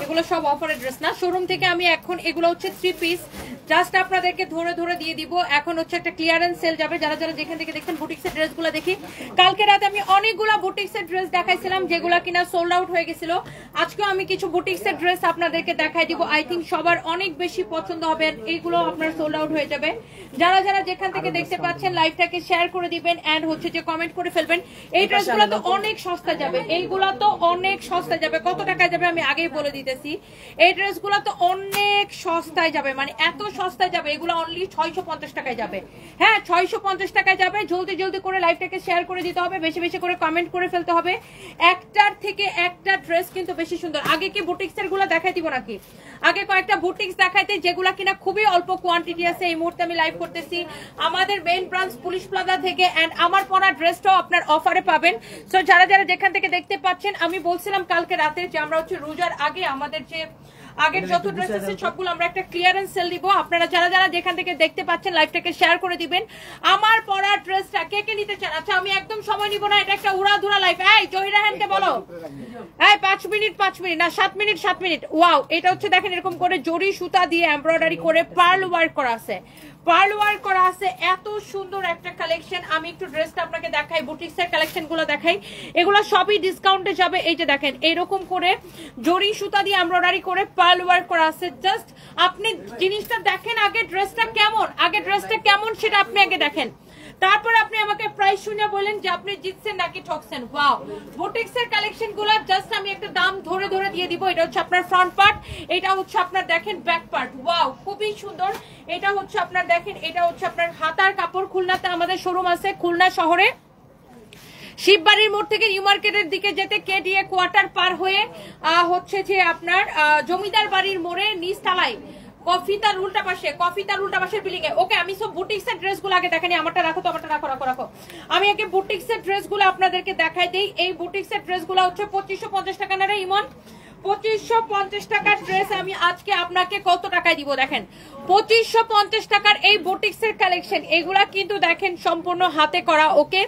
এগুলো সব অফারের ড্রেস না, শোরুম থেকে আমি এখন এগুলো হচ্ছে 3 পিস জাস্ট আপনাদেরকে ধরে ধরে দিয়ে দিব। এখন হচ্ছে একটা ক্লিয়ারেন্স সেল যাবে, যারা যারা যেখান থেকে দেখছেন বুটিক্সের ড্রেসগুলো দেখি। কালকে রাতে আমি অনেকগুলা বুটিক্সের ড্রেস দেখাইছিলাম যেগুলো কিনা সোল্ড আউট হয়ে গেছিল। আজকেও আমি কিছু বুটিক্সের ড্রেস আপনাদেরকে দেখাই দিব, আই থিঙ্ক সবার অনেক বেশি পছন্দ হবে। এইগুলো আপনার সোল্ড আউট হয়ে যাবে। যারা যারা যেখান থেকে দেখতে পাচ্ছেন লাইভটাকে শেয়ার করে দিবেন এন্ড হচ্ছে যে কমেন্ট করে ফেলবেন। এই ড্রেসগুলো তো অনেক সস্তা যাবে, এইগুলো তো অনেক সস্তা যাবে। কত টাকায় যাবে আমি আগেই বলে দিতেছি, এই ড্রেসগুলো তো অনেক সস্তায় যাবে, মানে এত সস্তায় যাবে, এগুলো অনলি 650 টাকায় যাবে। হ্যাঁ 650 টাকায় যাবে। জলদি জলদি করে লাইভটাকে শেয়ার করে দিতে হবে, বেশি বেশি করে কমেন্ট করে ফেলতে হবে। একটার থেকে একটা ড্রেস কিন্তু বেশি সুন্দর। আগে কি বুটিক্সের গুলো দেখাই দিব নাকি? আগে কয়েকটা বুটিক্স দেখাইতে যেগুলা কিনা খুবই অল্প কোয়ান্টিটি আছে। এই মুহূর্তে আমি লাইভ করতেছি আমাদের মেইন ব্রাঞ্চ পুলিশ প্লাজা থেকে এন্ড আমার পরা ড্রেসটাও আপনার অফারে পাবেন। সো যারা যারা যেখান থেকে দেখতে পাচ্ছেন, আমি বলছিলাম কালকে রাতে যে আমরা হচ্ছে রোজার আগে আমাদের যে আগের যত ড্রেস আছে সবগুলো আমরা একটা ক্লিয়ারেন্স সেল দিব। আপনারা যারা যারা যেখান থেকে দেখতে পাচ্ছেন লাইভটাকে শেয়ার করে দিবেন। আমার পরা ড্রেসটা কে কে নিতে চান? আচ্ছা আমি একদম সময় নিব না, এটা একটা উড়াধুরা লাইভ। এই জহিরাহানকে বলো, এই 5 মিনিট না 7 মিনিট। ওয়াও, এটা হচ্ছে দেখেন এরকম করে জরি সুতা দিয়ে এমব্রয়ডারি করে পার্ল ওয়ার্ক করা আছে, এত সুন্দর একটা কালেকশন। আমি একটু ড্রেসটা আপনাকে দেখাই, বুটিক্সের কালেকশন গুলো দেখাই। এগুলো সবই ডিসকাউন্টে যাবে। এই যে দেখেন এরকম করে জরি সুতা দিয়ে এমব্রয়ডারি করে পার্ল ওয়ার্ক করা আছে। জাস্ট আপনি জিনিসটা দেখেন, আগে ড্রেসটা কেমন সেটা আপনি আগে দেখেন, তারপর আপনি আমাকে প্রাইস শুনে বলেন যে আপনি জিতছেন নাকি ঠকছেন। ওয়াও, বুটিক্সের কালেকশন গুলো জাস্ট আমি একটা দাম ধরে ধরে দিয়ে দিব। এটা হচ্ছে আপনার ফ্রন্ট পার্ট, এটা হচ্ছে আপনার দেখেন ব্যাক পার্ট। ওয়াও, খুবই সুন্দর। এটা হচ্ছে আপনার দেখেন, এটা হচ্ছে আপনার হাতার কাপড়। খুলনাতে আমাদের শোরুম আছে, খুলনা শহরে শিববাড়ির মোড় থেকে নিউ মার্কেটের দিকে যেতে কেডিএ কোয়ার্টার পার হয়ে হচ্ছে যে আপনার জমিদার বাড়ির মোড়ে নিচতলায় কফিতার উল্টা পাশের বিল্ডিং এ। ওকে, আমি সব বুটিক্সের ড্রেসগুলো আগে দেখানি। আমারটা রাখো তো, আমারটা রাখো। আমি আগে বুটিক্সের ড্রেসগুলো আপনাদেরকে দেখাই দেই। এই বুটিক্সের ড্রেসগুলো হচ্ছে 2550 টাকা না রে ইমন? 2550 টাকার ড্রেস আমি আজকে আপনাকে কত টাকায় দিব দেখেন। 2550 টাকার এই বুটিক্সের কালেকশন, এগুলা কিন্তু দেখেন সম্পূর্ণ হাতে করা। ওকে,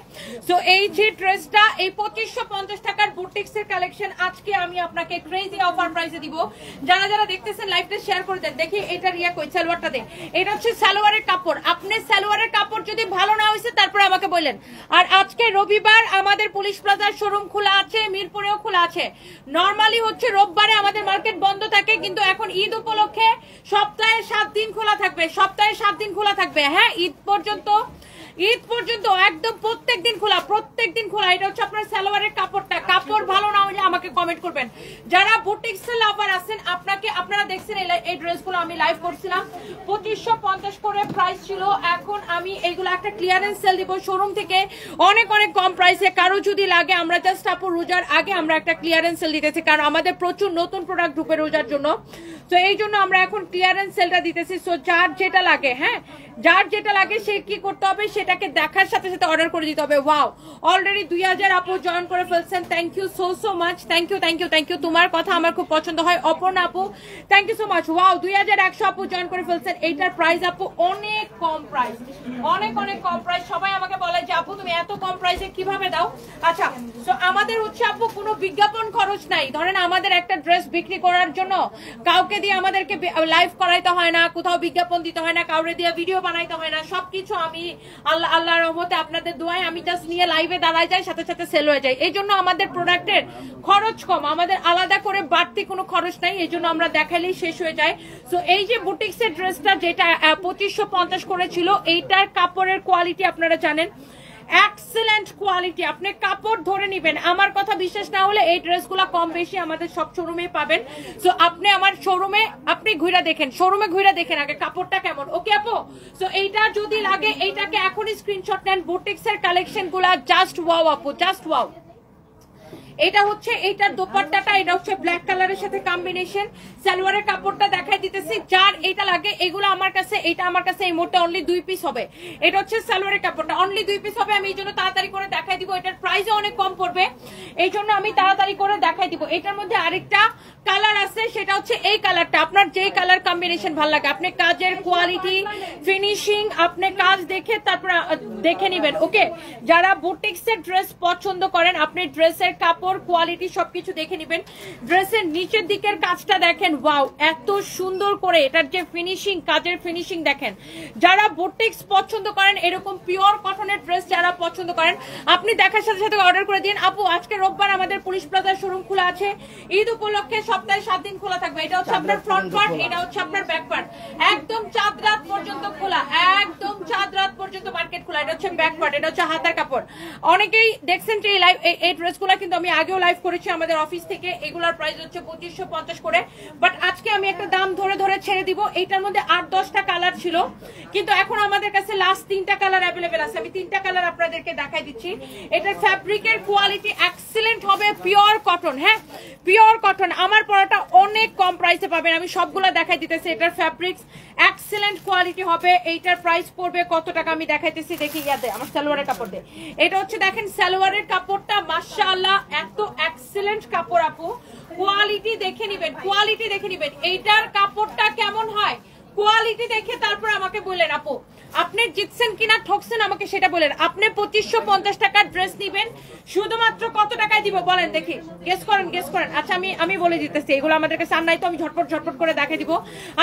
সো এই যে ড্রেসটা, এই 2550 টাকার বুটিক্সের কালেকশন আজকে আমি আপনাকে ক্রেজি অফার প্রাইসে দিব। যারা যারা দেখতেছেন লাইভটা শেয়ার করে দেন। দেখি এটা রিয়া কই, সালোয়ারটা দে। এটা হচ্ছে সালোয়ারের কাপড়। আপনি সালোয়ারের কাপড় যদি ভালো না হয়েছে তারপরে আমাকে বললেন। আর আজকে রবিবার আমাদের পুলিশ প্লাজার শোরুম খোলা আছে, মিরপুরেও খোলা আছে। নরমালি হচ্ছে রোববারে আমাদের মার্কেট বন্ধ থাকে, কিন্তু এখন ঈদ উপলক্ষে সপ্তাহে 7 দিন খোলা থাকবে। হ্যাঁ, ঈদ পর্যন্ত একদম প্রত্যেক দিন খোলা। এটা হচ্ছে আপনার সালোয়ারের কাপড়টা। কাপড় ভালো না হলে আমাকে কমেন্ট করবেন। যারা বুটিক্স লাভার আছেন, আপনারা দেখছেন এই ড্রেসগুলো আমি লাইভ করছিলাম, 2550 করে প্রাইস ছিল। এখন আমি এইগুলো একটা ক্লিয়ারেন্স সেল দিব শোরুম থেকে অনেক অনেক কম প্রাইসে। কারো যদি লাগে, আমরা জাস্ট আপু রোজার আগে আমরা একটা ক্লিয়ারেন্স সেল দিতেছি, কারণ আমাদের প্রচুর নতুন প্রোডাক্ট ঢুকে রোজার জন্য। তো এই জন্য আমরা এখন ক্লিয়ারেন্স সেলটা দিতেছি। সো যার যেটা লাগে, হ্যাঁ যার যেটা লাগে সে কি করতে হবে, সেটাকে দেখার সাথে সাথে অর্ডার করে দিতে হবে। ওয়াও, অলরেডি 2000 আপু জয়েন করে ফেলছেন। Thank you so much. Thank you. তোমার কথা আমার খুব পছন্দ হয়। অপর্ণা আপু thank you so much. Wow, 2100 আপু জয়েন করে ফেলছেন। এইটার প্রাইস আপু অনেক কম প্রাইস, অনেক কম প্রাইস। সবাই আমাকে বলে যে আপু তুমি এত কম প্রাইসে কিভাবে দাও? আচ্ছা, তো আমাদের হচ্ছে আপু কোনো বিজ্ঞাপন খরচ নাই। ধরেন আমাদের একটা ড্রেস বিক্রি করার জন্য কাউকে দিয়ে আমাদেরকে লাইভ করাইতে হয় না, কোথাও বিজ্ঞাপন দিতে হয় না, কাউরে দিয়ে ভিডিও বানাইতে হয় না। সবকিছু আমি আল্লাহর রহমতে আপনাদের দোয়ায় আমি জাস্ট নিয়ে লাইভে দাঁড়ায় যাই, সাথে সাথে সেল হয়ে যায়। এই জন্য আমাদের প্রোডাক্টের খরচ কম, আমাদের আলাদা করে বাড়তি কোনো খরচ নাই। এই জন্য আমরা দেখালেই শেষ হয়ে যায়। সো এই যে বুটিক্সের ড্রেসটা যেটা 2550 করেছিল, এইটার কাপড়ের কোয়ালিটি আপনারা জানেন, এক্সেলেন্ট কোয়ালিটি। আপনি কাপড় ধরে নিবেন, আমার কথা বিশ্বাস না হলে এই ড্রেসগুলো কম বেশি আমাদের সব শোরুমে পাবেন। সো আপনি আমার শোরুমে ঘুরে দেখেন আগে কাপড়টা কেমন। ওকে আপু, সো এইটা যদি লাগে এইটাকে এখনই স্ক্রিনশট নেন। বুটিক্সের কালেকশন গুলা জাস্ট ওয়াও আপু, জাস্ট ওয়াও। এটা হচ্ছে এইটার দোপাট্টাটা, এটা হচ্ছে ব্ল্যাক কালারের সাথে কম্বিনেশন। সালোয়ারের কাপড়টা দেখাই দিতেছি। যার এটা লাগে, এগুলো আমার কাছে, এটা আমার কাছে এই মুহূর্তে অনলি 2 পিস হবে। এটা হচ্ছে সালোয়ারের কাপড়টা, অনলি 2 পিস হবে। আমি এই জন্য তাড়াতাড়ি করে দেখাই দিব। এটার প্রাইসও অনেক কম পড়বে, এই জন্য আমি তাড়াতাড়ি করে দেখাই দিব। এটার মধ্যে আরেকটা কালার আছে, সেটা হচ্ছে এই কালারটা। আপনার যেই কালার কম্বিনেশন ভালো লাগে, আপনি কাজের কোয়ালিটি, ফিনিশিং, আপনি কাজ দেখে তারপর দেখে নেবেন। ওকে, যারা বুটিক্সের ড্রেস পছন্দ করেন, আপনি ড্রেসের কাপড় কোয়ালিটি সবকিছু দেখে নেবেন। ড্রেসের নিচের দিকের কাজটা দেখেন, ওয়াও এত সুন্দর করে এটার যে ফিনিশিং, কাজের ফিনিশিং দেখেন। যারা বুটিক্স পছন্দ করেন, এরকম পিওর কটনের ড্রেস যারা পছন্দ করেন, আপনি দেখার সাথে সাথে অর্ডার করে দিন। আপু আজকে রোববার আমাদের পুলিশ প্লাজার শোরুম খোলা আছে, ঈদ উপলক্ষে সপ্তাহে 7 দিন খোলা থাকবে। এটা হচ্ছে আপনার ফ্রন্ট পার্ট, এটা হচ্ছে আপনার ব্যাক পার্ট, একদম চাঁদ রাত পর্যন্ত খোলা, একদম চাঁদ রাত পর্যন্ত মার্কেট খোলা। এটা হচ্ছে ব্যাক পার্ট, এটা হচ্ছে হাতার কাপড়। অনেকেই দেখছেন যে এই ড্রেসগুলো কিন্তু আমি আগেও লাইভ করেছি আমাদের অফিস থেকে। এগুলোর প্রাইস হচ্ছে 2550 করে, বাট আজকে আমি একটা দাম ধরে ধরে ছেড়ে দিব। এইটার মধ্যে 8-10টা কালার ছিল, কিন্তু এখন আমাদের কাছে লাস্ট 3টা কালার অ্যাভেলেবেল আছে। আমি 3টা কালার আপনাদেরকে দেখাই দিচ্ছি। এটার ফ্যাব্রিকের কোয়ালিটি এক্সিলেন্ট হবে, পিওর কটন। হ্যাঁ, পিওর কটন। আমার পরাটা অনেক কম প্রাইসে পাবেন, আমি সবগুলো দেখাই দিতেছি। এটার ফ্যাব্রিক্স এক্সিলেন্ট কোয়ালিটি হবে। এইটার প্রাইস পড়বে কত টাকা আমি দেখাইতেছি, দেখি ইয়াতে আমার সালোয়ারের কাপড় দিয়ে। এটা হচ্ছে দেখেন সালোয়ারের কাপড়টা, মাশাআল্লাহ এত এক্সিলেন্ট কাপড় আপু। কোয়ালিটি দেখে নিবেন, কোয়ালিটি দেখে নিবেন। এইটার কাপড়টা কেমন হয় কোয়ালিটি দেখে তারপর আমাকে বললেন আপু আপনি জিতছেন কিনা ঠকছেন আমাকে সেটা বলেন। আপনি 2550 টাকার ড্রেস নিবেন, শুধুমাত্র কত টাকায় দিব বলেন দেখি, গেস করেন গেস করেন। আচ্ছা আমি বলে দিতেছি, এগুলো আমাদের কাছে আর নাই তো আমি ঝটপট ঝটপট করে দেখাই দিব।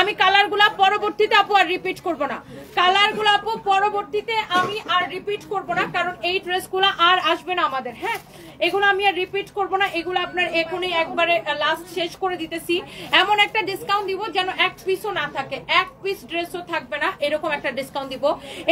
আমি কালারগুলা পরবর্তীতে আপু আর রিপিট করব না, কালারগুলো আপু পরবর্তীতে আমি আর রিপিট করব না, কারণ এই ড্রেসগুলো আর আসবে না আমাদের। হ্যাঁ, এগুলো আমি আর রিপিট করব না, এগুলো আপনার এখনই একবারে লাস্ট শেষ করে দিতেছি। এমন একটা ডিসকাউন্ট দিব যেন এক পিসও না থাকে, এক পিস ড্রেসও থাকবে না, এরকম একটা ডিসকাউন্ট দিব।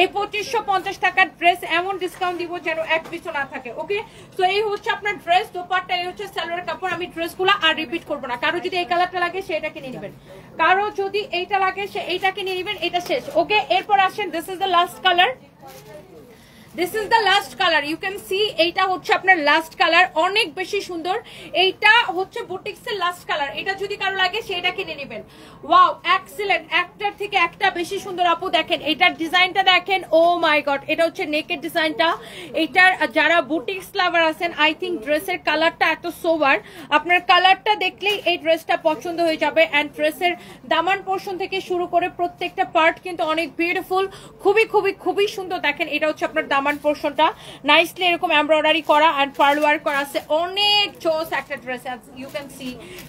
এই 2550 টাকার ড্রেস এমন ডিসকাউন্ট দিব যেন এক পিসও না থাকে। ওকে, তো এই হচ্ছে আপনার ড্রেস, দোপাট্টা, এই হচ্ছে সালোয়ার কাপড়। আমি ড্রেসগুলো আর রিপিট করব না। কারো যদি এই কালারটা লাগে সে এটা কিনে নেবেন, কারো যদি এইটা লাগে সে এইটা কিনে নেবেন, এটা শেষ। ওকে, এরপর আসেন, this is the last colour, this is the last colour. You can see এইটা হচ্ছে আপনার লাস্ট কালার, অনেক বেশি সুন্দর। এইটা হচ্ছে বুটিক্সের লাস্ট কালার। এটা যদি কারো লাগে সেটা কিনে নেবেন। ওয়াও এক্সিলেন্ট, একটার থেকে একটা বেশি সুন্দর আপু। দেখেন এটার ডিজাইনটা দেখেন, ও মাই গড, এটা হচ্ছে নেকের ডিজাইনটা। এটার যারা বুটিক্স লাভার আছেন, আই থিঙ্ক ড্রেসের কালারটা এত সোবার, আপনার কালারটা দেখলেই এই ড্রেসটা পছন্দ হয়ে যাবে। অ্যান্ড ড্রেসের দামান পোর্শন থেকে শুরু করে প্রত্যেকটা পার্ট কিন্তু অনেক বিউটিফুল, খুবই খুবই খুবই সুন্দর। দেখেন এটা হচ্ছে আপনার দামান পোর্শনটা, নাইসলি এরকম এমব্রয়ডারি করা এন্ড পার্ল ওয়ার্ক করা আছে, অনেক জোস একটা ড্রেস। ইউ ক্যান সি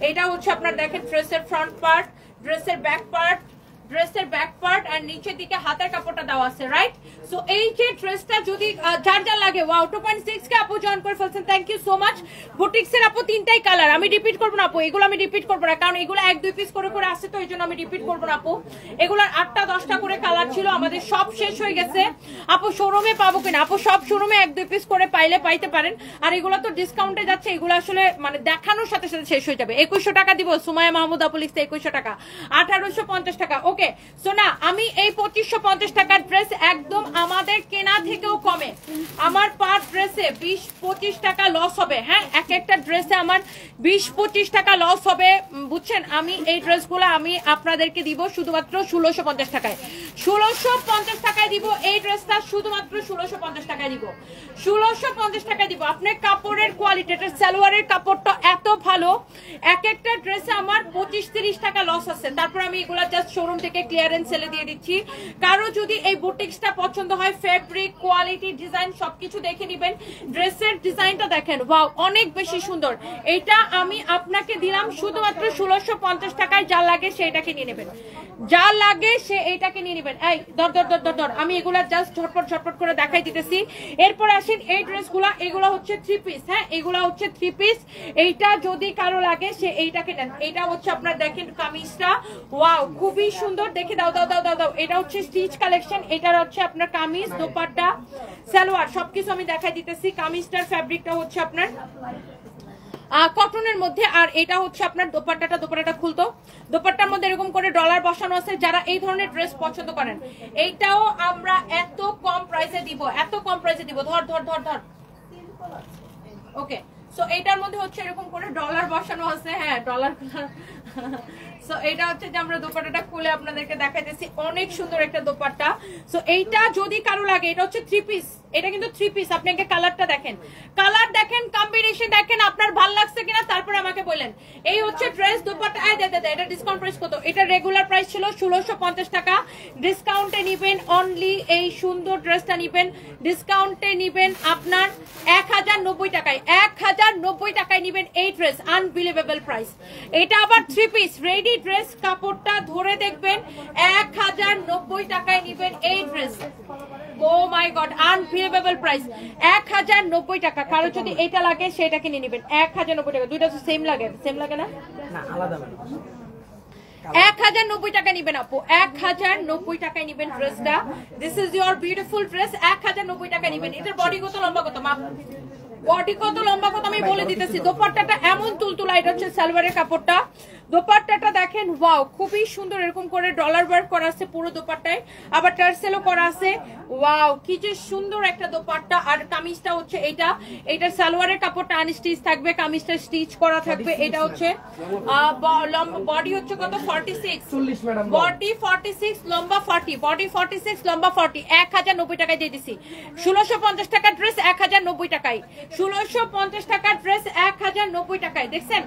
এটা হচ্ছে আপনার দেখেন ড্রেসের ফ্রন্ট পার্ট, ড্রেসের ব্যাক পার্ট, ড্রেসের ব্যাক পার্ট আর নিচের দিকে হাতের কাপড়টা দেওয়া আছে, রাইট? সো এই যে ড্রেসটা যদি যার যার লাগে, ওয়াও 2.6 কে আপু জয়েন করে ফেলছেন, থ্যাংক ইউ সো মাচ। বুটিক্সের আপু 3টাই কালার, আমি রিপিট করবো না আপু, এগুলো আমি রিপিট করবো না, কারণ এগুলো 1-2 পিস করে করে আসছে, তো এই জন্য আমি রিপিট করবো না আপু। এগুলোর 8টা-10টা করে কালার ছিল, আমাদের সব শেষ হয়ে গেছে। আপু শোরুমে পাবো কিনা? আপু সব শোরুমে 1-2 পিস করে পাইলে পাইতে পারেন, আর এগুলো তো ডিসকাউন্টে যাচ্ছে, এগুলো আসলে মানে দেখানোর সাথে সাথে শেষ হয়ে যাবে। 2100 টাকা দিব, সুমাইয়া মাহমুদ আপু লিখছে 2100 টাকা, 1850 টাকা। ওকে, সো না আমি এই 2550 টাকার ড্রেস একদম আমাদের কেনা থেকেও কমে, আমার পার ড্রেসে 20-25 টাকা লস হবে। হ্যাঁ, এক একটা ড্রেসে আমার 20-25 টাকা লস হবে, বুঝছেন? আমি এই ড্রেসগুলো আমি আপনাদেরকে দিব শুধুমাত্র 1650 টাকায়, 1650 টাকায় দিব এই ড্রেসটা, শুধুমাত্র 1650 টাকায় দিব, 1650 টাকায় দিব। আপনার কাপড়ের কোয়ালিটি, এটা সালোয়ারের কাপড়টা এত ভালো, এক একটা ড্রেসে আমার 25-30 টাকা লস আছে, তারপর আমি এগুলা জাস্ট শোরুম থেকে ক্লিয়ারেন্স সেলে দিয়ে দিচ্ছি। কারো যদি এই বুটিক্সটা পছন্দ হয়, ফেব্রিক, কোয়ালিটি, ডিজাইন সবকিছু দেখে নেবেন। ড্রেসের ডিজাইনটা দেখেন, ওয়াও অনেক বেশি সুন্দর। এটা আমি আপনাকে দিলাম শুধুমাত্র 1650 টাকায়, যা লাগে সেটাকে নিয়ে নেবেন, যা লাগে সে এইটাকে নিয়ে নেবেন। এই দর দর দর দর দর, আমি এগুলা জাস্ট ঝটপট ঝটপট করে দেখাই দিতেছি। এরপর আসেন এই ড্রেসগুলা, এগুলা হচ্ছে 3 পিস। হ্যাঁ, এগুলা হচ্ছে 3 পিস। এইটা যদি কারো লাগে সে এইটাকে নেন। এটা হচ্ছে আপনার দেখেন কামিজটা, ওয়াও খুবই সুন্দর, দেখে দাও দাও দাও দাও দাও। এটা হচ্ছে স্টিচ কালেকশন, এটার হচ্ছে আপনার কামিজ, দোপাট্টা, সালোয়ার সবকিছু আমি দেখাই দিতেছি। কামিজটার ফ্যাব্রিকটা হচ্ছে আপনার কটনের মধ্যে, আর এটা হচ্ছে আপনার দোপাট্টাটা, দোপাট্টাটা খুলতো, দোপাট্টার মধ্যে এরকম করে ডলার বসানো আছে। যারা এই ধরনের ড্রেস পছন্দ করেন, এইটাও আমরা এত কম প্রাইসে দিব, এত কম প্রাইসে দিব। ধর ধর ধর ধর, ওকে। সো এইটার মধ্যে হচ্ছে এরকম করে ডলার বসানো আছে, হ্যাঁ ডলার। সো এটা হচ্ছে যে আমরা দোপাট্টাটা খুলে আপনাদেরকে দেখাইতেছি, অনেক সুন্দর একটা দোপাট্টা। সো এইটা যদি কারো লাগে, এটা হচ্ছে 3 পিস, এটা কিন্তু 3 পিস। আপনাকে কালারটা দেখেন, কালার দেখেন, কম্বিনেশন দেখেন, আপনার ভালো লাগছে কিনা তারপরে আমাকে বলেন। এই হচ্ছে ড্রেস, দোপাট্টা এটা ডিসকাউন্ট প্রাইস কত? এটা রেগুলার প্রাইস ছিল 1650 টাকা, ডিসকাউন্টে নিবেন অনলি এই সুন্দর ড্রেসটা নিবেন, ডিসকাউন্টে নিবেন আপনার 1090 টাকায়, 1090 টাকায় নিবেন এই ড্রেস, আনবিলিভেবল প্রাইস। এটা আবার 3 পিস রেডি ড্রেস, কাপড়টা ধরে দেখবেন 1090 টাকায় নিবেন এই dress. Oh my god, unbelievable price, 1090 টাকা। কারো যদি এটা লাগে সেটা কিনে নেবেন 1090 টাকা। দুইটা তো সেম লাগে, সেম লাগে না? না আলাদা 1090 টাকা নিবেন আপু, 1090 টাকায় নিবেন ড্রেসটা। This is your beautiful dress, 1090 টাকা নিবেন। এটার বডি কত লম্বা কত মাপ, বডি কত লম্বা কত আমি বলে দিতেছি। দোপাট্টাটা এমন তুলতুলা, এটা হচ্ছে সালোয়ারের কাপড়টা। দোপাট্টাটা দেখেন, ওয়াও খুবই সুন্দর, এরকম করে ডলার ওয়ার্ক করা আছে পুরো দোপাট্টায়, আবার টার্সেলও করা আছে। ওয়াও কি যে সুন্দর একটা দোপাট্টা। আর কামিজটা হচ্ছে এটা সালোয়ারের কাপড়টা আনস্টিচ থাকবে, কামিজটা স্টিচ করা থাকবে। এটা হচ্ছে বডি হচ্ছে কত 46, বডি 46, লম্বা 40, বডি 46, লম্বা 40। 1090 টাকায় দিয়ে দিছি। 1650 টাকার ড্রেস 1090 টাকায়, 1650 টাকার ড্রেস 1090 টাকায়। দেখছেন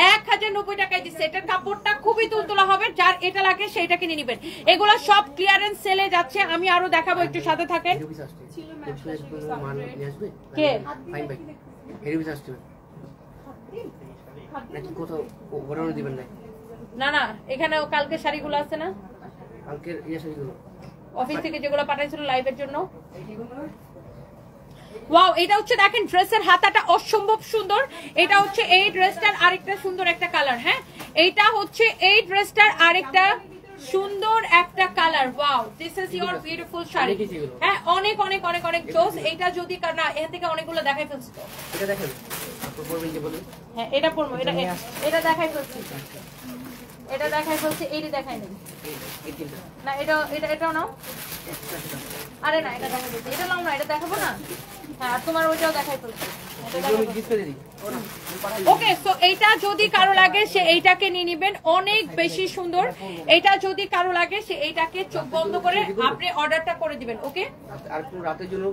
1090 টাকায় দিচ্ছে। এটার কাপড়টা খুবই তুলতুলা হবে, যার এটা লাগে সেটা কিনে নেবেন। এগুলো সব ক্লিয়ারেন্স সেলে যাচ্ছে, আমি আরো দেখাবো, একটু সাথে থাকেন। কে না না, এখানে কালকে শাড়িগুলো আছে না, কালকের অফিস থেকে যেগুলো পাঠাইছিল লাইভের জন্য। ওয়াও, এটা হচ্ছে দেখেন ড্রেসের হাতাটা অসম্ভব সুন্দর। এটা হচ্ছে এই ড্রেসটার আরেকটা সুন্দর একটা কালার। হ্যাঁ, এইটা হচ্ছে এই ড্রেসটার আরেকটা সুন্দর একটা colour. Wow, this is your beautiful sari. হ্যাঁ, অনেক অনেক অনেক অনেক জোস। এটা যদি না এখান থেকে অনেকগুলো দেখাই ফেলছি, এটা দেখেন। হ্যাঁ, এটা পরবো, এটা দেখাই ফেলছি, এটা দেখাই ফেলছি, এইটা দেখাই নেই না, এটাও নাও। আরে না, এটা দেখাই ফেলছি, এটা নাও না, এটা দেখাবো না। হ্যাঁ, তোমার ওইটাও দেখাই ফেলছি। ওকে, সো এইটা যদি কারো লাগে সে এইটাকে নিয়ে নিবেন, অনেক বেশি সুন্দর। এটা যদি কারো লাগে সে এইটাকে চোখ বন্ধ করে আপনি অর্ডারটা করে দিবেন। ওকে, আর কোন রাতের জন্য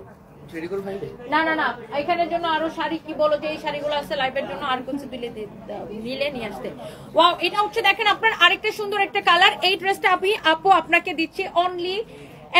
না না না, এখানের জন্য আরো শাড়ি কি বলো যে এই শাড়িগুলো আছে লাইভের জন্য, আর কিছু মিলে নিয়ে আসতে। ওয়াও, এটা হচ্ছে দেখেন আপনার আরেকটা সুন্দর একটা কালার। এই ড্রেসটা আপু আপনাকে দিচ্ছি অনলি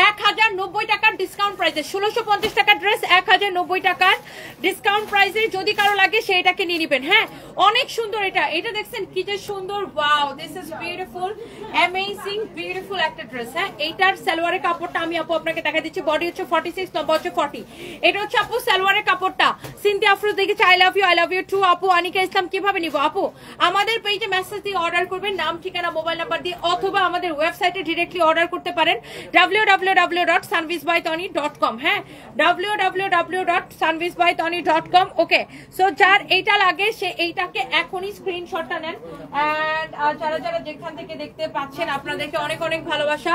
1090 টাকার ডিসকাউন্ট প্রাইসে। 1650 টাকার ড্রেস 1090 টাকার ডিসকাউন্ট প্রাইসে। যদি কারো লাগে সেটাকে নিয়ে নিবেন। হ্যাঁ, অনেক সুন্দর। এটা দেখছেন কি যে সুন্দর। Wow, this is beautiful, amazing beautiful একটা ড্রেস। হ্যাঁ, এইটার সালোয়ারের কাপড়টা আমি আপু আপনাকে দেখা দিচ্ছি। বডি হচ্ছে 46, লম্বা হচ্ছে 40। এটা হচ্ছে আপু সালোয়ারের কাপড়টা। সিনথিয়া আফরোজ দেখেছি, আই লাভ ইউ টু। আপু আনিকা ইসলাম কিভাবে নিব? আপু আমাদের পেজে মেসেজ দিয়ে অর্ডার করবেন, নাম ঠিকানা মোবাইল নাম্বার দিয়ে, অথবা আমাদের ওয়েবসাইটে ডিরেক্টলি অর্ডার করতে পারেন www.sunvisbytony.com। হ্যাঁ, www.sunvisbytony.com। ওকে, সো যার এইটা লাগে সে এইটাকে এখনই স্ক্রিনশটটা নেন। এন্ড যারা যারা যেখান থেকে দেখতে পাচ্ছেন আপনাদেরকে অনেক অনেক ভালোবাসা।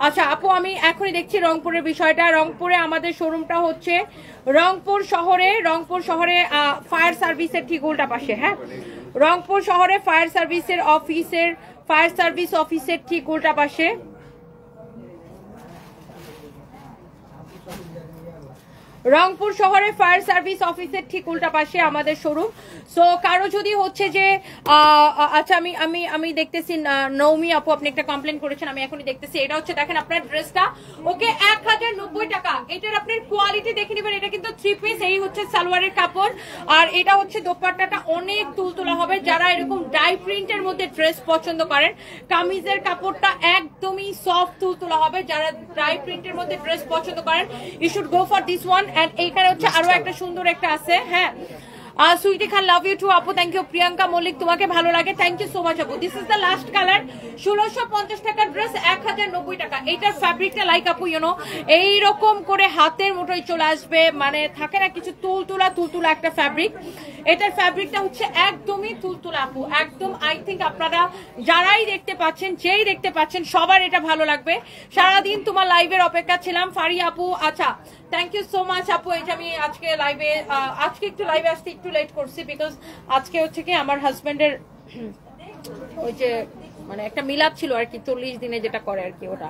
আচ্ছা আপু, আমি এখনই দেখছি রংপুরের বিষয়টা। রংপুরে আমাদের শোরুমটা হচ্ছে রংপুর শহরে ফায়ার সার্ভিসের ঠিক উল্টা পাশে। হ্যাঁ, রংপুর শহরে ফায়ার সার্ভিস অফিসের ঠিক উল্টা পাশে। রংপুর শহরে ফায়ার সার্ভিস অফিসের ঠিক উল্টা পাশে আমাদের শোরুম। সো কারো যদি হচ্ছে যে আচ্ছা আমি দেখতেছি নৌমি আপু আপনি একটা কমপ্লেন করেছেন, আমি এখনই দেখতেছি। এটা হচ্ছে দেখেন আপনার ড্রেসটা। ওকে, 1090 টাকা। এটার আপনার কোয়ালিটি দেখে নেবেন। এটা কিন্তু 3 পিস, এই হচ্ছে সালোয়ারের কাপড়, আর এটা হচ্ছে দোপাট্টাটা অনেক তুলতুলা হবে। যারা এরকম ডাই প্রিন্টের মধ্যে ড্রেস পছন্দ করেন, কামিজের কাপড়টা একদমই সফট তুলতুলা হবে। যারা ডাই প্রিন্টের মধ্যে ড্রেস পছন্দ করেন, you should go for this one. And এইখানে হচ্ছে আরো একটা সুন্দর একটা আছে। হ্যাঁ, sweety Khan love you too আপু, থ্যাংক ইউ। প্রিয়াঙ্কা মল্লিক তোমাকে ভালো লাগে, থ্যাংক ইউ সো মাচ আপু। This is the last colour. 1650 টাকার ড্রেস 1090 টাকা। এটার ফ্যাব্রিকটা লাইক আপু ইউনো এইরকম করে হাতের মুঠোয় চলে আসবে, মানে থাকে না কিছু তুলতুলা একটা ফ্যাব্রিক। এটার ফ্যাব্রিকটা হচ্ছে একদমই তুলতুলা আপু, একদম। আই থিঙ্ক আপনারা যারাই দেখতে পাচ্ছেন, যেই দেখতে পাচ্ছেন, সবার এটা ভালো লাগবে। সারাদিন তোমার লাইভের অপেক্ষা ছিলাম ফারি আপু। আচ্ছা, থ্যাংক ইউ সো মাচ আপু। এই যে আমি আজকে একটু লাইভে আসতে একটু লেট করছি, বিকজ আজকে হচ্ছে কি আমার হাজবেন্ডের ওই যে মানে একটা মিলাদ ছিল আর কি, 40 দিনে যেটা করে আর কি, ওটা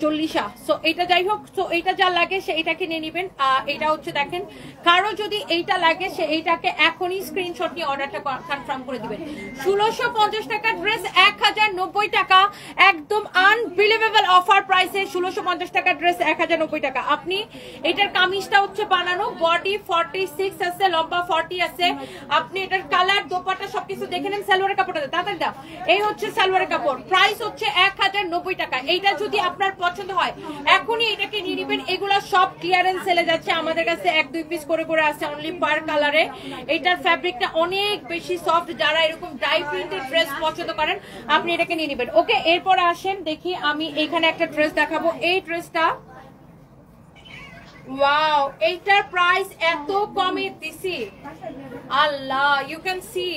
40। সো এটা যাই হোক, সো এটা যা লাগে সে এটাকে নিয়ে নেবেন। এটা হচ্ছে দেখেন, কারো যদি এইটা লাগে সে এইটাকে এখনই স্ক্রিনশট নিয়ে অর্ডারটা কনফার্ম করে দিবেন। 1650 টাকা ড্রেস, 1090 টাকা, একদম আনবিলিভেবল অফার প্রাইসে 1650 টাকা ড্রেস 1090 টাকা। আপনি এটার কামিজটা হচ্ছে বানানো, বডি 46 আছে, লম্বা 40 আছে। আপনি এটার কালার, দোপাট্টা সবকিছু দেখে নেন। সালোয়ারের কাপড়টা তাড়াতাড়ি দাও, এই হচ্ছে সালোয়ারের কাপড়, প্রাইস হচ্ছে 1090 টাকা। এইটা যদি আপনার পছন্দ হয় এখনই এটাকে নিয়ে নেবেন। এগুলা সব ক্লিয়ারেন্স সেলে যাচ্ছে, আমাদের কাছে 1-2 পিস করে করে আছে অনলি পার কালারে। এইটার ফ্যাব্রিকটা অনেক বেশি সফট, যারা এরকম ডাই প্রিন্টেড ড্রেস পছন্দ করেন আপনি এটাকে নিয়ে নেবেন। ওকে, এরপর আসেন দেখি, আমি এখানে একটা ড্রেস দেখাবো। এই ড্রেসটা ওয়াও, এইটার প্রাইস এত কমে দিছি, আল্লাহ, ইউ ক্যান সি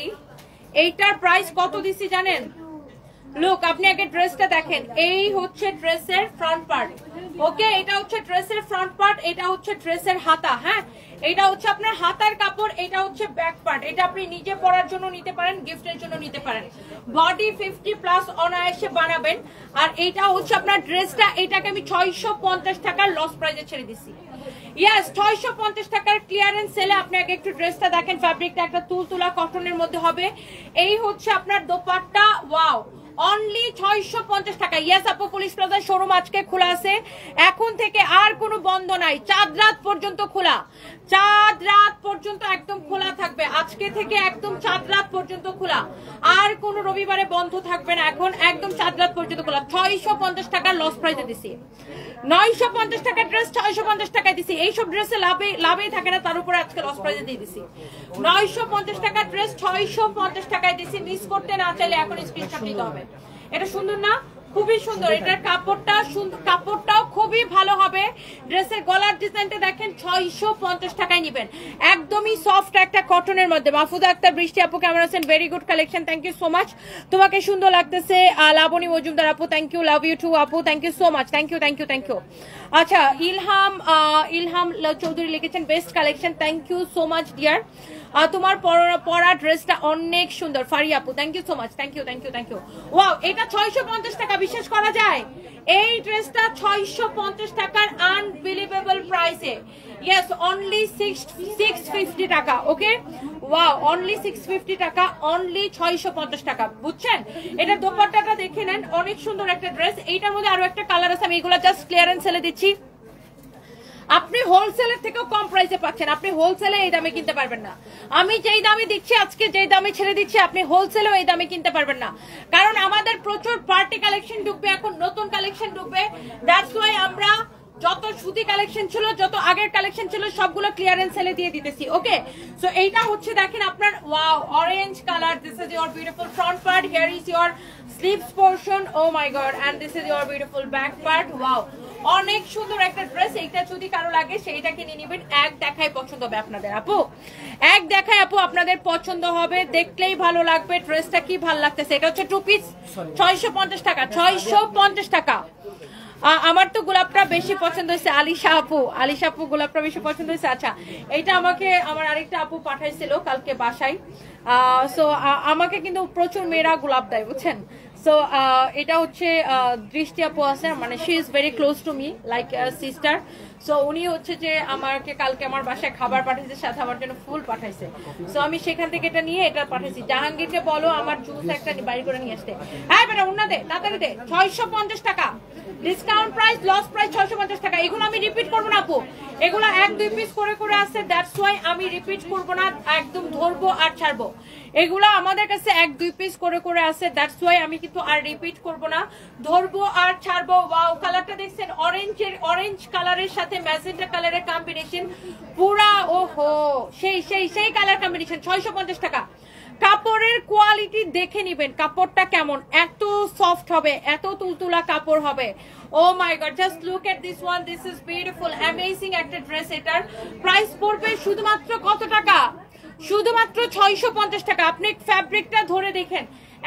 এইটার প্রাইস কত দিছি জানেন? লুক, আপনি আগে ড্রেসটা দেখেন, এই হচ্ছে ড্রেসের ফ্রন্ট পার্ট। ওকে, এটা হচ্ছে ড্রেসের ফ্রন্ট পার্ট, এটা হচ্ছে ড্রেসের হাতা। হ্যাঁ, এটা হচ্ছে আপনার হাতার কাপড়, এটা হচ্ছে ব্যাক পার্ট। এটা আপনি নিজে পরার জন্য নিতে পারেন, গিফটের জন্য নিতে পারেন। বডি 50+ অনায়াসে বানাবেন। আর এইটা হচ্ছে আপনার ড্রেসটা, এটাকে আমি 650 টাকার লস প্রাইজে ছেড়ে দিছি। ইয়েস, 650 টাকার ক্লিয়ারেন্স সেলে। আপনি আগে একটু ড্রেসটা দেখেন, ফ্যাব্রিকটা একটা তুলতুলা কটনের মধ্যে হবে। এই হচ্ছে আপনার দোপাট্টা, ওয়াও, অনলি 650 টাকা। ইয়েস আপু, পুলিশ প্লাজার শোরুম আজকে খোলা আছে, এখন থেকে আর কোনো বন্ধ নাই, চাঁদ রাত পর্যন্ত খোলা, চাঁদ রাত পর্যন্ত একদম খোলা থাকবে। আজকে থেকে একদম চাঁদ রাত পর্যন্ত খোলা, আর কোনো রবিবারে বন্ধ থাকবে না, এখন একদম চাঁদ রাত পর্যন্ত খোলা। 650 টাকার লস প্রাইজে দিছি, 950 টাকার ড্রেস 650 টাকায় দিছি। এইসব ড্রেসে লাভেই থাকে না, তার উপরে আজকে লস প্রাইজে দিয়ে দিছি। 950 টাকার ড্রেস 650 টাকায় দিছি। মিস করতে না চাইলে এখন স্ক্রিনশট নিতে হবে। এটা সুন্দর না? খুবই সুন্দর। এটার কাপড়টা সুন্দর, কাপড়টাও খুবই ভালো হবে। ড্রেসের গলার ডিজাইনটা দেখেন, 650 টাকায় নেবেন। একদমই সফট একটা কটনের মধ্যে। মাহফুজা আক্তার, বৃষ্টি আপু কেমন আছেন? Very good collection, thank you so much. তোমাকে সুন্দর লাগতেছে। লাবণী মজুমদার আপু, thank you, love you too আপু, thank you so much, thank you, thank you, thank you. আচ্ছা, ইলহাম চৌধুরী লিখেছেন best collection, thank you so much dear. তোমার পরা ড্রেসটা অনেক সুন্দর, ফারি আপু, thank you so much, thank you, thank you, thank you. Wow, এটা 650 টাকা, বিশ্বাস করা যায়? এই ড্রেসটা 650 টাকার আনবিলিভেবল প্রাইসে। ইয়েস, অনলি 650 টাকা। ওকে, ওয়াও, অনলি 650 টাকা, অনলি 650 টাকা, বুঝছেন? এটা দোপাট্টাটা দেখে নেন, অনেক সুন্দর একটা ড্রেস। এইটার মধ্যে আরো একটা কালার আছে, আমি এগুলো জাস্ট ক্লিয়ারেন্স সেলে দিচ্ছি। আপনি হোলসেলের থেকেও কম প্রাইসে পাচ্ছেন, আপনি হোলসেলে এই দামে কিনতে পারবেন না। আমি যেই দামে দিচ্ছি আজকে, যেই দামে ছেড়ে দিচ্ছি, আপনি হোলসেলেও এই দামে কিনতে পারবেন না, কারণ আমাদের প্রচুর পার্টি কালেকশন ঢুকবে, এখন নতুন কালেকশন ঢুকবে। দ্যাটস ওয়াই আমরা যত সুতি কালেকশন ছিল, যত আগের কালেকশন ছিল, সবগুলো ক্লিয়ারেন্স সেলে দিয়ে দিতেছি। ওকে, সো এইটা হচ্ছে দেখেন আপনার, wow, orange colour. This is your beautiful front part, here is your sleeves portion, oh my god, and this is your beautiful back part. Wow, অনেক সুন্দর একটা ড্রেস। এইটা যদি কারো লাগে সেইটাকে নিয়ে নেবেন। এক দেখায় পছন্দ হবে আপনাদের আপু, এক দেখায় আপু আপনাদের পছন্দ হবে, দেখলেই ভালো লাগবে। ড্রেসটা কি ভালো লাগতেছে। এটা হচ্ছে 2 পিস, 650 টাকা, 650 টাকা। আমার তো গোলাপটা বেশি পছন্দ হয়েছে, আলিশা আপু গোলাপটা বেশি পছন্দ হয়েছে। আচ্ছা, এইটা আমাকে আমার আরেকটা আপু পাঠাইছিল কালকে বাসায়। সো আমাকে কিন্তু প্রচুর মেয়েরা গোলাপ দেয়, বুঝছেন? সো এটা হচ্ছে দৃষ্টি আপু আছে, মানে she is very close to me, like sister. So উনি হচ্ছে যে আমাকে কালকে আমার বাসায় খাবার পাঠাইছে, সাথে আমার জন্য ফুল পাঠাইছে। সো আমি সেখান থেকে এটা নিয়ে এটা পাঠাইছি। জাহাঙ্গীরকে বলো আমার জুস একটা বাইর করে নিয়ে আসতে। হ্যাঁ বেটা, উন্না দে, তাড়াতাড়ি দে। 650 টাকা ডিসকাউন্ট প্রাইস, লস প্রাইস 650 টাকা। এগুলো আমি রিপিট করবো না আপু, এগুলো 1-2 পিস করে করে আসছে, দ্যাটস ওয়াই আমি রিপিট করবো না, একদম ধরবো আর ছাড়বো। এগুলো আমাদের কাছে 1-2 পিস করে করে আসছে, দ্যাটস ওয়াই আমি কিন্তু আর রিপিট করবো না, ধরবো আর ছাড়বো। ওয়াও, কালারটা দেখছেন, অরেঞ্জ কালারের সাথে ম্যাজেন্টা কালারের কম্বিনেশন, পুরা ওহো সেই কালার কম্বিনেশন। 650 টাকা। কাপড়ের কোয়ালিটি দেখে নিবেন, কাপড়টা কেমন, এত সফট হবে, এত তুলতুলা কাপড় হবে। Oh my god, just look at this one, this is beautiful, amazing একটা ড্রেস। এটার প্রাইস পড়বে শুধুমাত্র কত টাকা? শুধুমাত্র 650 টাকা। আপনি ফ্যাব্রিকটা ধরে দেখেন,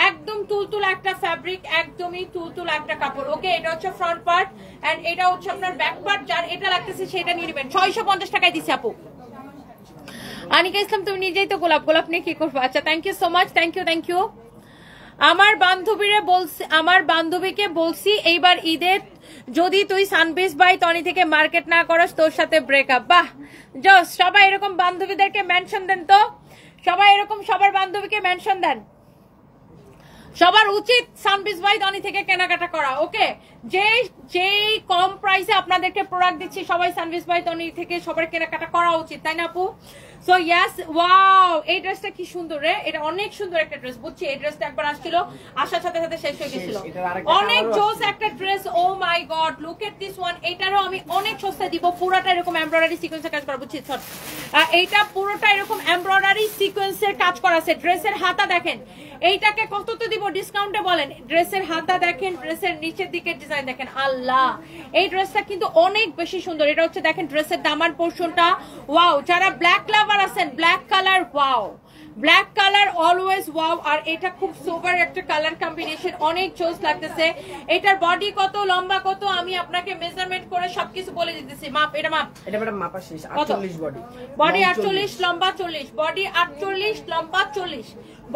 একদম তুলতুলা একটা ফ্যাব্রিক, একদমই তুলতুলা একটা কাপড়। ওকে, এটা হচ্ছে ফ্রন্ট পার্ট এন্ড এটা হচ্ছে আপনার ব্যাক পার্ট। যার এটা লাগতেছে সেটা নিয়ে নেবেন। 650 টাকায় দিছি আপু। আনিকা ইসলাম, তুমি নিজেই তো গোলাপ নিয়ে কি করবো? আচ্ছা, thank you so much, thank you. আমার বান্ধবীকে বলছি এইবার ঈদে যদি তুই সানবিস বাই তনি থেকে মার্কেট না করস তোর সাথে ব্রেকআপ। বাহ জস, সবাই এরকম বান্ধবীদেরকে মেনশন দেন তো, সবাই এরকম সবার বান্ধবীকে মেনশন দেন। সবার উচিত সানবিস বাই তনি থেকে কেনাকাটা করা। ওকে, যেই কম প্রাইসে আপনাদেরকে প্রোডাক্ট দিচ্ছি সবাই সানবিস বাই তনি থেকে সবার কেনাকাটা করা উচিত, তাই না আপু? সো ইয়াস, ওয়াও এই ড্রেসটা কি সুন্দর রে, এটা অনেক সুন্দর একটা ড্রেস। বুঝছি এই ড্রেসটা একবার আসছিল, আসার সাথে সাথে শেষ হয়ে গেছিল। অনেক জোস একটা dress. Oh my god, look at this one. এটারও আমি অনেক সস্তায় দিব, পুরোটা এরকম এমব্রয়ডারি সিকোয়েন্সের কাজ করা। বুঝছি এইটা পুরোটা এরকম এমব্রয়ডারি সিকোয়েন্সের কাজ করা আছে। ড্রেসের হাতা দেখেন, এইটাকে কত তো দিব ডিসকাউন্টে বলেন? ড্রেসের হাতা দেখেন, ড্রেসের নিচের দিকের ডিজাইন দেখেন, আল্লাহ এই ড্রেসটা কিন্তু অনেক বেশি সুন্দর। এটা হচ্ছে দেখেন ড্রেসের দামান পোর্শনটা, ওয়াও। যারা ব্ল্যাক লাভার আছেন, black colour, wow black colour always wow. আর এটা খুব সোবার একটা কালার কম্বিনেশন, অনেক জোস লাগতেছে। এটার বডি কত, লম্বা কত, আমি আপনাকে মেজারমেন্ট করে সবকিছু বলে দিতেছি। মাপ, এটা মাপ, এটা ম্যাডাম মাপা শেষ। 48 বডি, বডি 48, লম্বা 40, বডি 48, লম্বা 40,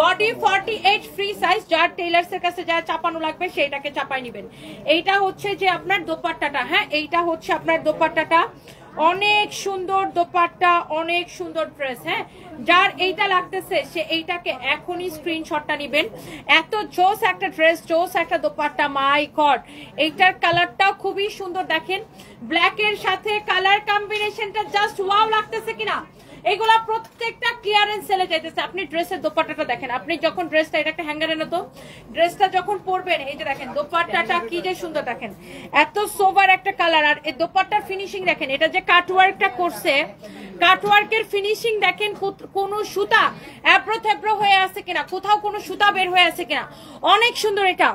বডি 48 ফ্রি সাইজ। যার টেইলার্স এর কাছে যা চাপানো লাগবে সেইটাকে চাপাই নেবেন। এইটা হচ্ছে যে আপনার দোপাট্টাটা, হ্যাঁ এইটা হচ্ছে আপনার দোপাট্টাটা, অনেক সুন্দর দোপাট্টা, অনেক সুন্দর ড্রেস। হ্যাঁ, যার এইটা লাগতেছে সে এইটাকে এখনই স্ক্রিনশটটা নেবেন। এত জোস একটা ড্রেস, জোস একটা দোপাট্টা, মাই গড। এইটার কালারটাও খুবই সুন্দর দেখেন, ব্ল্যাক এর সাথে কালার কম্বিনেশনটা জাস্ট ওয়াও লাগতেছে কিনা। এগুলা প্রত্যেকটা ক্লিয়ারেন্স সেলে যাইতেছে। আপনি ড্রেসের দোপাট্টাটা দেখেন, আপনি যখন ড্রেসটা, এটা একটা হ্যাঙ্গারে না তো, ড্রেসটা যখন পরবেন এই যে দেখেন দোপাট্টাটা কি যে সুন্দর দেখেন, এত সোবার একটা কালার। আর এই দোপাট্টার ফিনিশিং দেখেন, এটা যে কাটওয়ার্কটা করছে, কাটওয়ার্কের ফিনিশিং দেখেন, কোনো সুতা অ্যাব্রো থ্যাব্রো হয়ে আছে কিনা, কোথাও কোনো সুতা বের হয়ে আছে কিনা, অনেক সুন্দর এটা।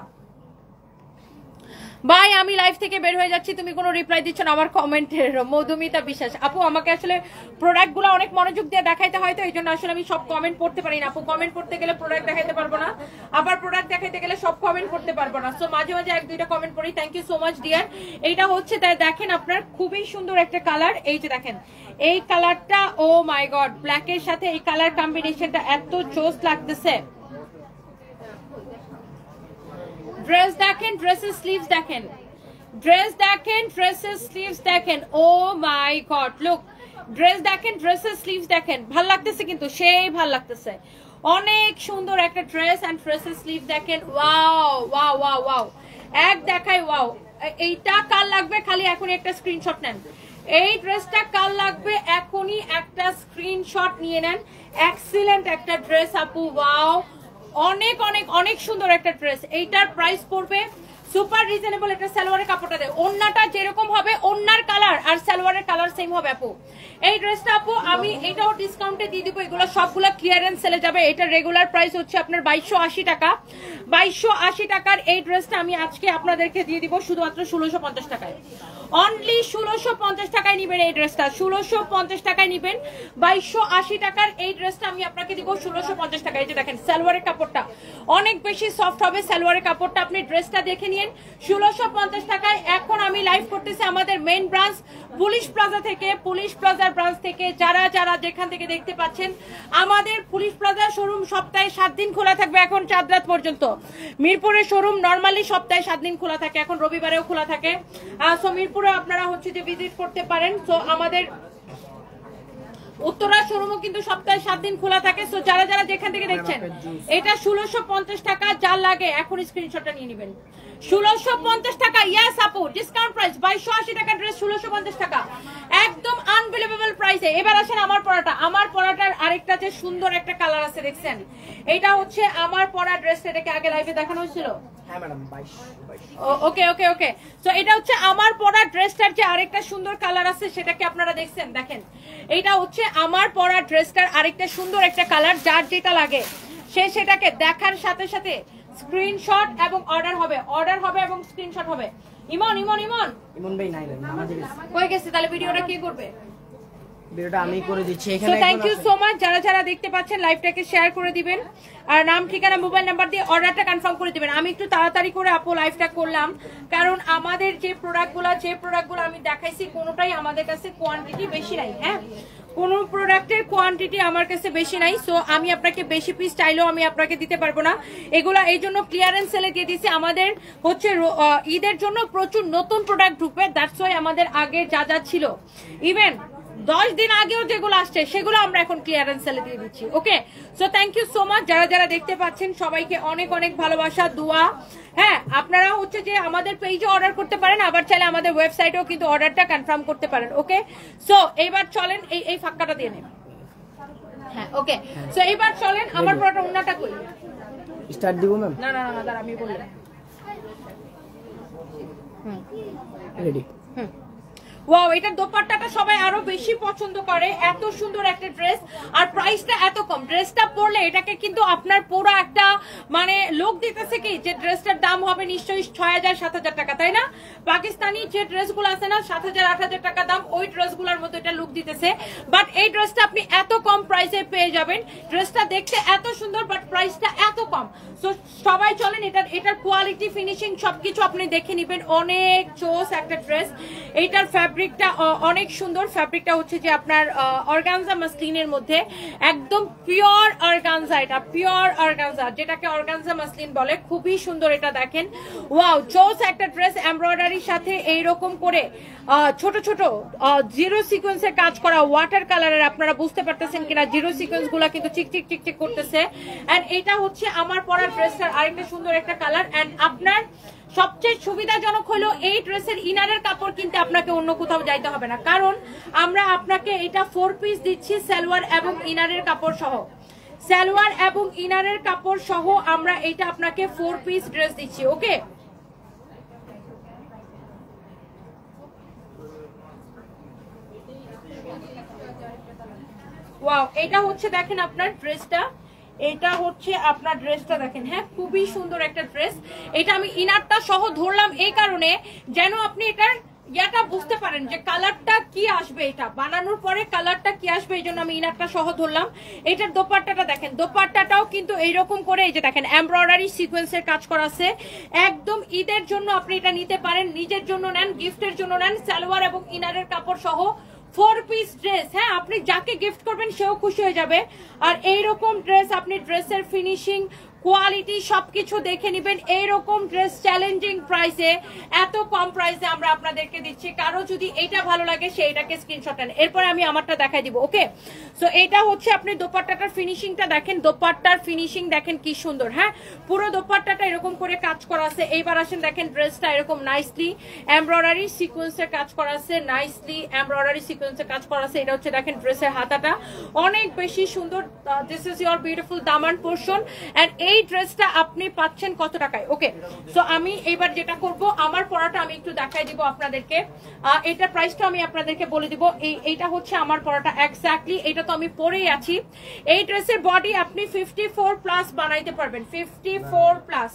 ভাই আমি লাইভ থেকে বের হয়ে যাচ্ছি, তুমি কোনো রিপ্লাই দিচ্ছ না আমার কমেন্টের। মধুমিতা বিশ্বাস আপু, আমাকে আসলে প্রোডাক্ট গুলো অনেক মনোযোগ দিয়ে দেখাইতে হয় তো এই জন্য আসলে আমি সব কমেন্ট পড়তে পারি না আপু। কমেন্ট পড়তে গেলে প্রোডাক্ট দেখাইতে পারবো না, আবার প্রোডাক্ট দেখাইতে গেলে সব কমেন্ট পড়তে পারবো না। সো মাঝে মাঝে এক দুইটা কমেন্ট পড়ি। Thank you so much dear. এইটা হচ্ছে তাই দেখেন আপনার খুবই সুন্দর একটা কালার। এই যে দেখেন এই কালারটা, ও মাই গড, ব্ল্যাক এর সাথে এই কালার কম্বিনেশনটা এত জোস লাগতেছে। ড্রেস দেখেন, ড্রেসের স্লিভস দেখেন, ড্রেস দেখেন, ড্রেসের স্লিভস দেখেন, ও মাই গড লুক। ড্রেস দেখেন, ড্রেসের স্লিভস দেখেন, ভাল লাগতেছে কিন্তু সেই ভাল লাগতেছে। অনেক সুন্দর একটা ড্রেস এন্ড ড্রেসের স্লিভ দেখেন, ওয়াও ওয়াও ওয়াও ওয়াও, এক দেখাই ওয়াও। এইটা কার লাগবে খালি এখনই একটা স্ক্রিনশট নেন। এই ড্রেসটা কার লাগবে এখনই একটা স্ক্রিনশট নিয়ে নেন। এক্সিলেন্ট একটা ড্রেস আপু, ওয়াও অনেক অনেক অনেক সুন্দর একটা ড্রেস। এইটার প্রাইস পড়বে সুপার রিজনেবল। এটা সালোয়ারের কাপড়টা দেয়, ওন্নাটা যেরকম হবে ওন্নার কালার আর সালোয়ারের কালার সেম হবে আপু। এই ড্রেসটা আপু আমি এটাও ডিসকাউন্টে দিয়ে দিব, এগুলো সবগুলো ক্লিয়ারেন্স সেলে যাবে। এটা রেগুলার প্রাইস হচ্ছে আপনার 2280 টাকা। 2280 টাকার এই ড্রেসটা আমি আজকে আপনাদেরকে দিয়ে দিব শুধুমাত্র 1650 টাকায়। অনলি 1650 টাকায় নিবেন এই ড্রেসটা, 1650 টাকায় নিবেন। 2280 টাকার এই ড্রেসটা আমি আপনাকে দিব 1650 টাকায়। এই যে দেখেন সালোয়ারের কাপড়টা অনেক বেশি সফট হবে, সালোয়ারের কাপড়টা আপনি ড্রেসটা দেখে নিন 1650 টাকায়। এখন আমি লাইভ করতেছি আমাদের মেইন ব্রাঞ্চ পুলিশ প্লাজা থেকে, পুলিশ প্লাজার ব্রাঞ্চ থেকে। যারা যারা যেখান থেকে দেখতে পাচ্ছেন, আমাদের পুলিশ প্লাজা শোরুম সপ্তাহে 7 দিন খোলা থাকবে এখন চাঁদ রাত পর্যন্ত। মিরপুরের শোরুম নরমালি সপ্তাহে 7 দিন খোলা থাকে, এখন রবিবারেও খোলা থাকে। সো মিরপুরে আপনারা হচ্ছে যে ভিজিট করতে পারেন। সো আমাদের উত্তরা শোরুমও কিন্তু সপ্তাহে 7 দিন খোলা থাকে। সো যারা যারা যেখান থেকে দেখছেন, এটা 1650 টাকা, যার লাগে এখন স্ক্রিনশটটা নিয়ে নেবেন। 1650 টাকা, ইয়েস আপু ডিসকাউন্ট প্রাইস। 2280 টাকা ড্রেস 1650 টাকা, একদম আনবিলিভেবল প্রাইসে। এবার আসেন আমার পরাটা। আমার পরাটার আরেকটা যে সুন্দর একটা কালার আছে দেখছেন, এটা হচ্ছে আমার পরা ড্রেসটা, এটাকে আগে লাইভে দেখানো হয়েছিল। হ্যাঁ ম্যাডাম 22। ওকে ওকে ওকে। সো এটা হচ্ছে আমার পরা ড্রেসটার যে আরেকটা সুন্দর কালার আছে সেটাকে আপনারা দেখছেন, দেখেন এইটা হচ্ছে আমার পরা ড্রেসটার আরেকটা সুন্দর একটা কালার। যার যেটা লাগে সে সেটাকে দেখার সাথে সাথে স্ক্রিনশট এবং অর্ডার হবে, অর্ডার হবে এবং স্ক্রিনশট হবে। ইমন ইমন ইমন ইমন ভাই নাই নামাজে গেছে, কই গেছে? তাহলে ভিডিওটা কে করবে? ভিডিওটা আমি করে দিচ্ছি সো এখানে। Thank you so much. যারা যারা দেখতে পাচ্ছেন লাইভটাকে শেয়ার করে দিবেন আর নাম ঠিকানা মোবাইল নাম্বার দিয়ে অর্ডারটা কনফার্ম করে দিবেন। আমি একটু তাড়াতাড়ি করে আপু লাইভটা করলাম, কারণ আমাদের যে প্রোডাক্টগুলো আমি দেখাইছি কোনোটাই আমাদের কাছে কোয়ান্টিটি বেশি নাই। হ্যাঁ, কোন প্রোডাক্টের কোয়ান্টিটি আমার কাছে বেশি নাই, সো আমি আপনাকে বেশি পিস চাইলেও আমি আপনাকে দিতে পারবো না। এগুলা এই জন্য ক্লিয়ারেন্স সেলে দিয়ে দিচ্ছি। আমাদের হচ্ছে ঈদের জন্য প্রচুর নতুন প্রোডাক্ট ঢুকবে, দ্যাটস ওয়াই আমাদের আগে যা যা ছিল ইভেন 10 দিন আগেও যেগুলো আসছে সেগুলো আমরা এখন ক্লিয়ারেন্স সেলে দিয়ে দিচ্ছি। Okay, so thank you so much যারা যারা দেখতে পাচ্ছেন, সবাইকে অনেক অনেক ভালোবাসা, দোয়া। হ্যাঁ, আপনারা হচ্ছে যে আমাদের পেজে অর্ডার করতে পারেন, আবার চাইলে আমাদের ওয়েবসাইটেও কিন্তু অর্ডারটা কনফার্ম করতে পারেন। ওকে, সো এইবার চলেন এই ফাঁকাটা দিয়ে নেন। হ্যাঁ, ওকে, সো এইবার চলেন আমার পুরোটা ওন্নাটা করি। স্টার্ট দিব ম্যাম? না না না, দাঁড়া আমি বললাম। রেডি। ওয়াও, এটার দোপাট্টাটা সবাই আরো বেশি পছন্দ করে, এত সুন্দর একটা ড্রেস আর প্রাইসটা এত কম। ড্রেসটা পরলে এটাকে কিন্তু আপনার পুরো একটা মানে লোক দিতেছে কি যে ড্রেসটার দাম হবে নিশ্চয়ই 6000-7000 টাকা, তাই না? পাকিস্তানি যে ড্রেসগুলো আছে না 7000-8000 টাকা দাম, ওই ড্রেসগুলোর মধ্যে এটা লুক দিতেছে। বাট এই ড্রেসটা আপনি এত কম প্রাইসে পেয়ে যাবেন। ড্রেসটা দেখতে এত সুন্দর বাট প্রাইসটা এত কম। সো সবাই চলেন এটার কোয়ালিটি, ফিনিশিং সবকিছু আপনি দেখে নেবেন। অনেক জোস একটা ড্রেস। এইটার ফ্যাব্রিকটা অনেক সুন্দর। ফ্যাব্রিকটা হচ্ছে যে আপনার অর্গানজা মাসলিনের মধ্যে, একদম পিওর অর্গানজা। এটা পিওর অর্গানজা, যেটাকে অর্গানজা মাসলিন বলে। খুবই সুন্দর এটা, দেখেন। ওয়াও, জোস একটা ড্রেস। এমব্রয়ডারির সাথে এইরকম করে ছোট ছোট জিরো সিকোয়েন্সের কাজ করা, ওয়াটার কালারের। আপনারা বুঝতে পারতেছেন কিনা, জিরো সিকোয়েন্স গুলা কিন্তু চিকচিক চিকচিক করতেছে। এন্ড এটা হচ্ছে আমার পরা ড্রেসটার আরেকটা সুন্দর একটা কালার। এন্ড আপনার সবচেয়ে সুবিধাজনক হলো এই ড্রেসের ইনারের কাপড় কিনতে আপনাকে অন্য কোথাও যাইতে হবে না, কারণ আমরা আপনাকে এটা 4 পিস দিচ্ছি সালোয়ার এবং ইনারের কাপড় সহ। সালোয়ার এবং ইনারের কাপড় সহ আমরা এটা আপনাকে 4 পিস ড্রেস দিচ্ছি। ওকে, ওয়াও, এটা হচ্ছে দেখেন আপনার ড্রেসটা, এটা হচ্ছে আপনার ড্রেসটা দেখেন। হ্যাঁ, খুবই সুন্দর একটা ড্রেস। এটা আমি ইনারটা সহ ধরলাম এই কারণে যেন আপনি এটার ইয়াটা বুঝতে পারেন যে কালারটা কি আসবে, এটা বানানোর পরে কালারটা কি আসবে, এই জন্য আমি ইনারটা সহ ধরলাম। এটার দোপাট্টাটা দেখেন, দোপাট্টাটাও কিন্তু এইরকম করে এই যে দেখেন এমব্রয়ডারি সিকোয়েন্সের কাজ করা আছে। একদম ঈদের জন্য আপনি এটা নিতে পারেন, নিজের জন্য নেন, গিফটের জন্য নেন। সালোয়ার এবং ইনারের কাপড় সহ 4 পিস ড্রেস। হ্যাঁ, আপনি যাকে গিফট করবেন সেও খুশি হয়ে যাবে। আর এইরকম ড্রেস আপনি ড্রেসের ফিনিশিং, কোয়ালিটি সবকিছু দেখে নেবেন। এইরকম ড্রেস চ্যালেঞ্জিং প্রাইসে, এত কম প্রাইসে আমরা আপনাদেরকে দিচ্ছি। কারো যদি এটা ভালো লাগে সে এটাকে স্ক্রিনশট নেন, এরপরে আমি আমারটা দেখাই দিব। ওকে, সো এটা হচ্ছে আপনি দোপাট্টাটার ফিনিশিংটা দেখেন, দোপাট্টার ফিনিশিং দেখেন কি সুন্দর। হ্যাঁ, পুরো দোপাট্টাটা এরকম করে কাজ করা আছে। এইবার আসেন দেখেন ড্রেসটা এরকম নাইসলি এমব্রয়ডারি সিকোয়েন্সের কাজ করা আছে, নাইসলি এমব্রয়ডারি সিকোয়েন্সের কাজ করা আছে। এটা হচ্ছে দেখেন ড্রেসের হাতাটা অনেক বেশি সুন্দর। This is your beautiful Daman portion. And এই ড্রেসটা আপনি পাচ্ছেন কত টাকায়? ওকে, সো আমি এবার যেটা করব, আমার পরাটা আমি একটু দেখাই দিব আপনাদেরকে। এটার প্রাইসটা আমি আপনাদেরকে বলে দিব। এইটা হচ্ছে আমার পরাটা এক্স্যাক্টলি, এটা তো আমি পরেই আছি। এই ড্রেসের বডি আপনি 54 প্লাস বানাইতে পারবেন, 54 প্লাস,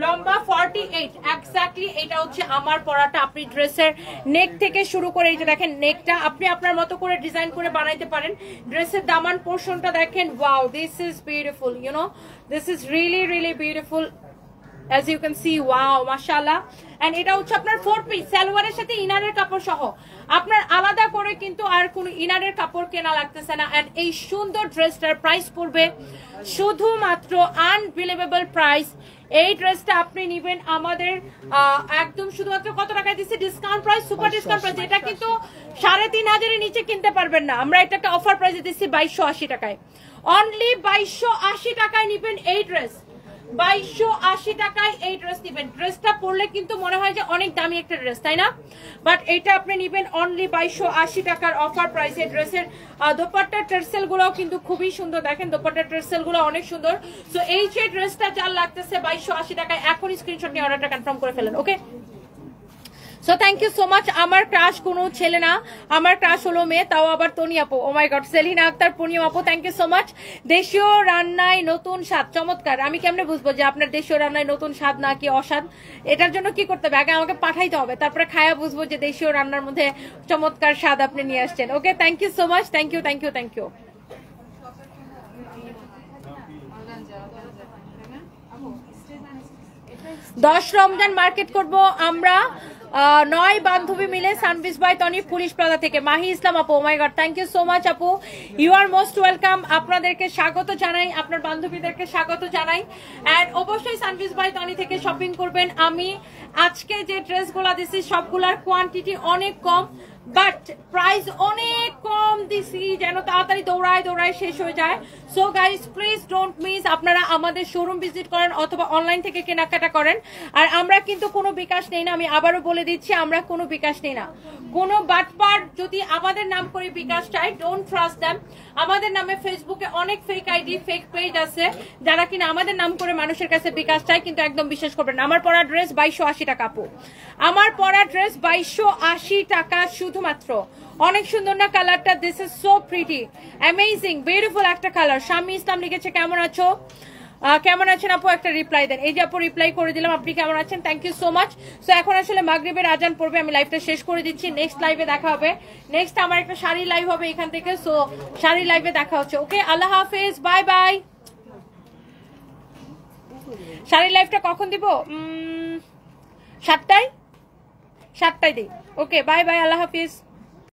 লম্বা 48 এক্স্যাক্টলি। এটা হচ্ছে আমার পরাটা। আপনি ড্রেসের নেক থেকে শুরু করে এই যে দেখেন নেকটা আপনি আপনার মতো করে ডিজাইন করে বানাইতে পারেন। ড্রেসের দামান পোরশনটা দেখেন, wow, this is beautiful, you know, this is really really beautiful. as you can see, wow, mashallah. and এটা হচ্ছে আপনার 4 পিস সালোয়ারের সাথে ইনারের কাপড় সহ। আপনার আলাদা করে কিন্তু আর কোনো ইনারের কাপড় কেনা লাগতেছে না। এন্ড এই সুন্দর ড্রেসটার প্রাইস পড়বে শুধুমাত্র আনবিলিভেবল প্রাইস। এই ড্রেসটা আপনি নেবেন আমাদের একদম শুধুমাত্র কত টাকায় দিচ্ছি? Discount price, super discount price. এটা কিন্তু 3500 এর নিচে কিনতে পারবেন না। আমরা এটাকে অফার প্রাইসে দিচ্ছি 2280 টাকায়। অনলি 2280 টাকায় নেবেন এই ড্রেস, 2280 টাকায় এই ড্রেস নেবেন। ড্রেসটা পরলে কিন্তু মনে হয় যে অনেক দামি একটা ড্রেস, তাই না? বাট এটা আপনি নেবেন অনলি 2280 টাকার অফার প্রাইসে। ড্রেসের দোপাট্টার টার্সেল গুলোও কিন্তু খুবই সুন্দর, দেখেন দোপাট্টার টার্সেল গুলো অনেক সুন্দর। সো এই যে ড্রেসটা যার লাগতেছে 2280 টাকায়, এখন স্ক্রিনশট নিয়ে অর্ডারটা কনফার্ম করে ফেলেন। Okay, so thank you so much. আমার ক্রাশ কোনো ছেলে না, আমার ক্রাশ হলো মেয়ে, তাও আবার তনি আপু। Oh my god, Selina Akter, পূর্ণিমা আপু, থ্যাংক ইউ সো মাচ। দেশীয় রান্নায় নতুন স্বাদ, চমৎকার। আমি কেমনে বুঝবো যে আপনার দেশীয় রান্নায় নতুন স্বাদ না কি অস্বাদ? এটার জন্য কি করতে হবে? আগে আমাকে পাঠাইতে হবে, তারপরে খায়া বুঝবো যে দেশীয় রান্নার মধ্যে চমৎকার স্বাদ আপনি নিয়ে আসছেন। Okay, thank you so much, thank you, thank you, thank you. 10 Ramzan market করব আমরা নয় বান্ধবী মিলে Sanvis by Toni police plaza থেকে মাহি ইসলাম আপু, oh my god thank you so much আপু, ইউ আর মোস্ট ওয়েলকাম। আপনাদেরকে স্বাগত জানাই, আপনার বান্ধবীদেরকে স্বাগত জানাই। এন্ড অবশ্যই সানভিস বাই তনি থেকে শপিং করবেন। আমি আজকে যে ড্রেসগুলো দিছি সবগুলার কোয়ান্টিটি অনেক কম, বাট প্রাইস অনেক কম দিছি যেন তাড়াতাড়ি দৌড়ায় শেষ হয়ে যায়। So guys please don't miss, আপনারা আমাদের শোরুম ভিজিট করেন অথবা অনলাইন থেকে কেনাকাটা করেন। আর আমরা কিন্তু কোনো বিকাশ নেই না, আমি আবারও বলে দিচ্ছি, আমরা কোনো বিকাশ নেই না। কোনো বাটপার যদি আমাদের নাম করে বিকাশ চাই, ডোন্ট ট্রাস্ট দেম। আমাদের নামে ফেসবুকে অনেক ফেক আইডি, ফেক পেজ আছে যারা কিনা আমাদের নাম করে মানুষের কাছে বিকাশ চায়, কিন্তু একদম বিশ্বাস করবেন না। আমার পরা ড্রেস 2280 টাকা আপু, আমার পরা ড্রেস 2280 টাকা শুধুমাত্র। অনেক সুন্দর না কালারটা? This is so pretty, amazing, beautiful একটা কালার। শাম্মী ইসলাম লিখেছে কেমন আছো, কেমন আছেন আপু, একটা রিপ্লাই দেন। এই যে আপু রিপ্লাই করে দিলাম, আপনি কেমন আছেন, thank you so much. So এখন আসলে মাগরিবের আজান পড়বে, আমি লাইভটা শেষ করে দিচ্ছি, নেক্সট লাইভে দেখা হবে। নেক্সট আমার একটা শাড়ি লাইভ হবে এখান থেকে, সো শাড়ি লাইভে দেখা হচ্ছে। ওকে, আল্লাহ হাফেজ, বাই বাই। শাড়ি লাইভটা কখন দিব? 7টায় দিই। ওকে, বাই বাই, আল্লাহ হাফিজ।